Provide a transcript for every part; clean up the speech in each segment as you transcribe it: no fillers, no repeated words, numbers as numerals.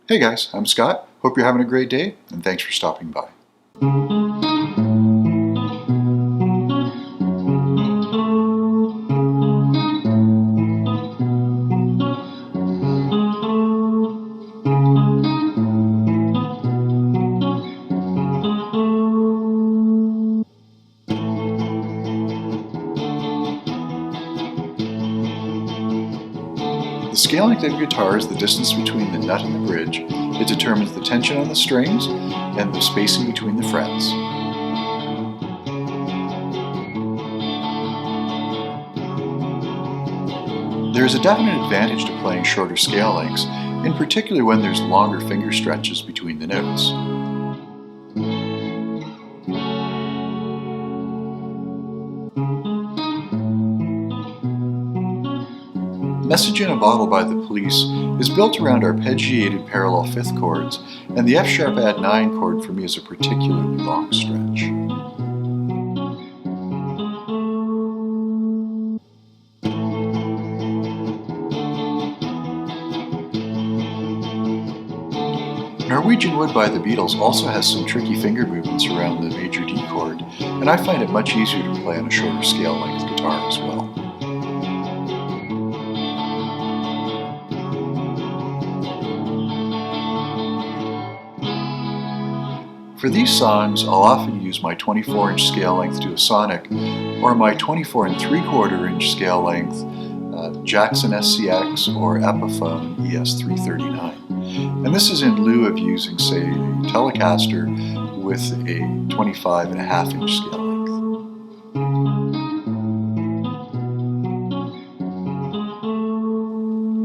Hey guys, I'm Scott. Hope you're having a great day, and thanks for stopping by. The scale length of a guitar is the distance between the nut and the bridge. It determines the tension on the strings and the spacing between the frets. There is a definite advantage to playing shorter scale lengths, in particular when there's longer finger stretches between the notes. Message in a Bottle by the Police is built around arpeggiated parallel fifth chords, and the F-sharp add 9 chord for me is a particularly long stretch. Norwegian Wood by the Beatles also has some tricky finger movements around the major D chord, and I find it much easier to play on a shorter scale length guitar as well. For these songs, I'll often use my 24-inch scale length Duosonic or my 24 3/4-inch scale length Jackson SCX or Epiphone ES339. And this is in lieu of using, say, a Telecaster with a 25.5-inch scale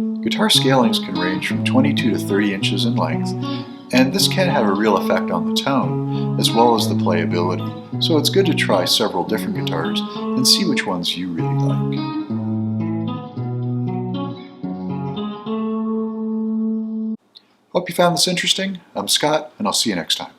length. Guitar scale lengths can range from 22 to 30 inches in length, and this can have a real effect on the tone, as well as the playability, so it's good to try several different guitars and see which ones you really like. Hope you found this interesting. I'm Scott, and I'll see you next time.